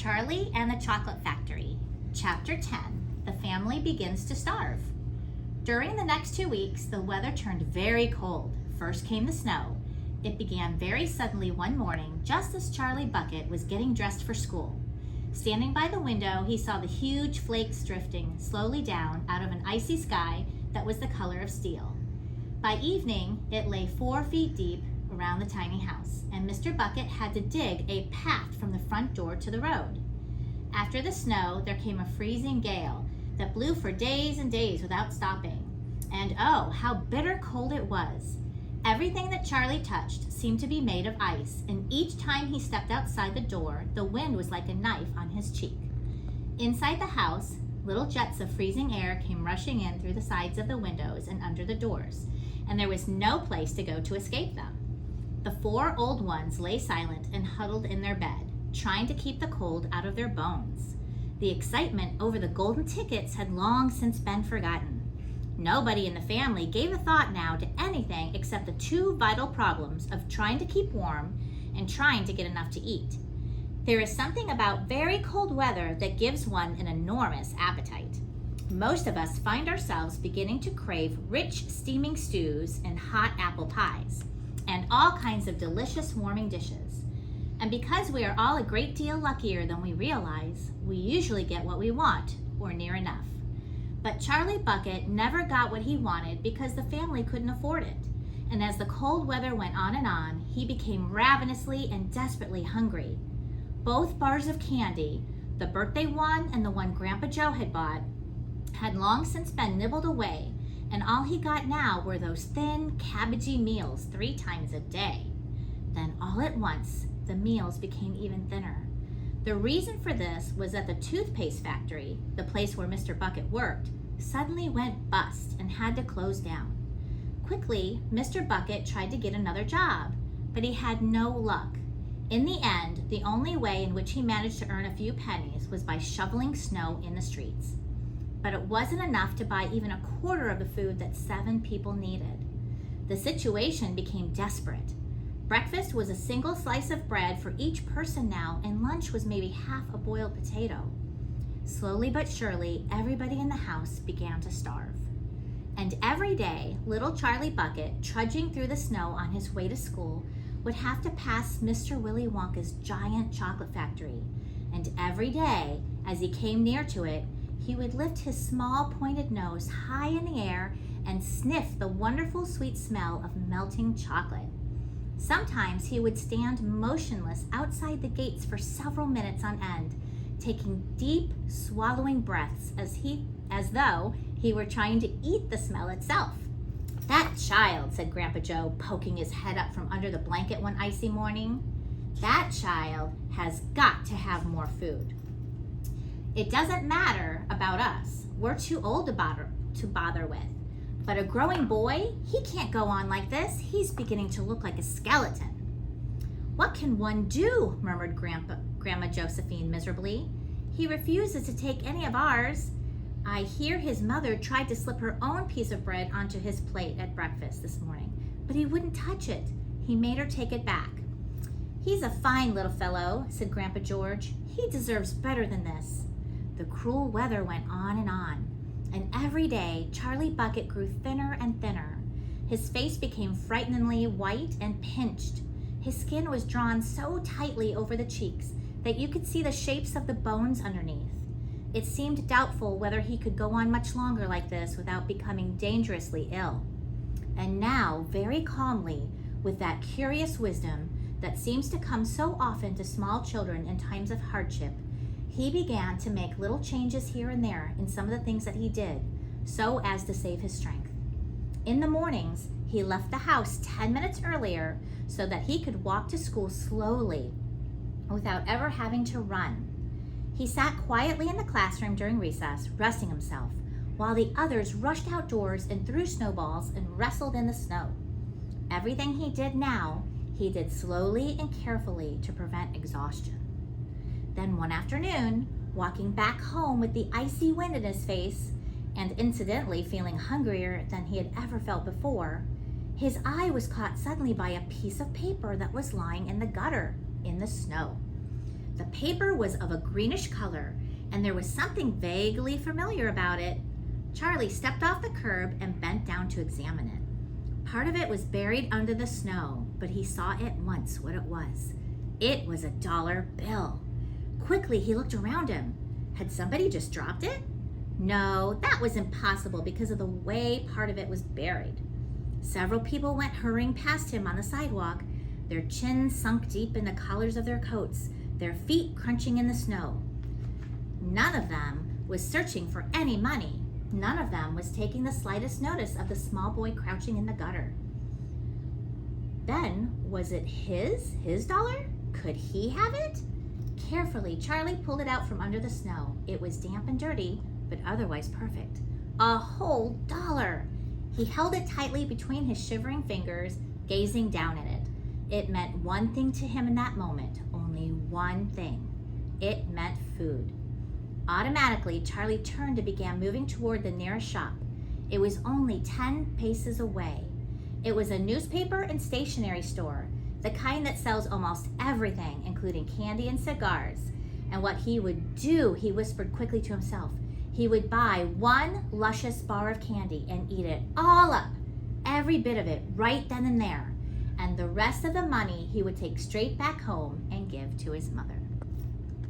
Charlie and the Chocolate Factory, Chapter 10, The Family Begins to Starve. During the next 2 weeks, the weather turned very cold. First came the snow. It began very suddenly one morning, just as Charlie Bucket was getting dressed for school. Standing by the window, he saw the huge flakes drifting slowly down out of an icy sky that was the color of steel. By evening, it lay 4 feet deep around the tiny house, and Mr. Bucket had to dig a path from the front door to the road. After the snow, there came a freezing gale that blew for days and days without stopping. And oh, how bitter cold it was. Everything that Charlie touched seemed to be made of ice, and each time he stepped outside the door, the wind was like a knife on his cheek. Inside the house, little jets of freezing air came rushing in through the sides of the windows and under the doors, and there was no place to go to escape them. The 4 old ones lay silent and huddled in their bed, trying to keep the cold out of their bones. The excitement over the golden tickets had long since been forgotten. Nobody in the family gave a thought now to anything except the 2 vital problems of trying to keep warm and trying to get enough to eat. There is something about very cold weather that gives one an enormous appetite. Most of us find ourselves beginning to crave rich steaming stews and hot apple pies, and all kinds of delicious warming dishes. And because we are all a great deal luckier than we realize, we usually get what we want, or near enough. But Charlie Bucket never got what he wanted because the family couldn't afford it. And as the cold weather went on, he became ravenously and desperately hungry. Both bars of candy, the birthday one and the one Grandpa Joe had bought, had long since been nibbled away, and all he got now were those thin, cabbagey meals 3 times a day. Then all at once, the meals became even thinner. The reason for this was that the toothpaste factory, the place where Mr. Bucket worked, suddenly went bust and had to close down. Quickly, Mr. Bucket tried to get another job, but he had no luck. In the end, the only way in which he managed to earn a few pennies was by shoveling snow in the streets. But it wasn't enough to buy even a quarter of the food that 7 people needed. The situation became desperate. Breakfast was a single slice of bread for each person now, and lunch was maybe half a boiled potato. Slowly but surely, everybody in the house began to starve. And every day, little Charlie Bucket, trudging through the snow on his way to school, would have to pass Mr. Willy Wonka's giant chocolate factory. And every day, as he came near to it, he would lift his small pointed nose high in the air and sniff the wonderful sweet smell of melting chocolate. Sometimes he would stand motionless outside the gates for several minutes on end, taking deep, swallowing breaths as though he were trying to eat the smell itself. "That child," said Grandpa Joe, poking his head up from under the blanket one icy morning, "that child has got to have more food. It doesn't matter about us. We're too old to bother with. But a growing boy, he can't go on like this. He's beginning to look like a skeleton." "What can one do?" murmured Grandma Josephine miserably. "He refuses to take any of ours. I hear his mother tried to slip her own piece of bread onto his plate at breakfast this morning, but he wouldn't touch it. He made her take it back." "He's a fine little fellow," said Grandpa George. "He deserves better than this." The cruel weather went on, and every day Charlie Bucket grew thinner and thinner. His face became frighteningly white and pinched. His skin was drawn so tightly over the cheeks that you could see the shapes of the bones underneath. It seemed doubtful whether he could go on much longer like this without becoming dangerously ill. And now, very calmly, with that curious wisdom that seems to come so often to small children in times of hardship, he began to make little changes here and there in some of the things that he did, so as to save his strength. In the mornings, he left the house 10 minutes earlier so that he could walk to school slowly without ever having to run. He sat quietly in the classroom during recess, resting himself, while the others rushed outdoors and threw snowballs and wrestled in the snow. Everything he did now, he did slowly and carefully to prevent exhaustion. Then one afternoon, walking back home with the icy wind in his face, and incidentally feeling hungrier than he had ever felt before, his eye was caught suddenly by a piece of paper that was lying in the gutter in the snow. The paper was of a greenish color, and there was something vaguely familiar about it. Charlie stepped off the curb and bent down to examine it. Part of it was buried under the snow, but he saw at once what it was. It was a dollar bill. Quickly, he looked around him. Had somebody just dropped it? No, that was impossible because of the way part of it was buried. Several people went hurrying past him on the sidewalk, their chins sunk deep in the collars of their coats, their feet crunching in the snow. None of them was searching for any money. None of them was taking the slightest notice of the small boy crouching in the gutter. Then, was it his dollar? Could he have it? Carefully, Charlie pulled it out from under the snow. It was damp and dirty, but otherwise perfect. A whole dollar! He held it tightly between his shivering fingers, gazing down at it. It meant one thing to him in that moment, only one thing. It meant food. Automatically, Charlie turned and began moving toward the nearest shop. It was only 10 paces away. It was a newspaper and stationery store, the kind that sells almost everything, including candy and cigars. And what he would do, he whispered quickly to himself, he would buy one luscious bar of candy and eat it all up, every bit of it, right then and there. And the rest of the money he would take straight back home and give to his mother.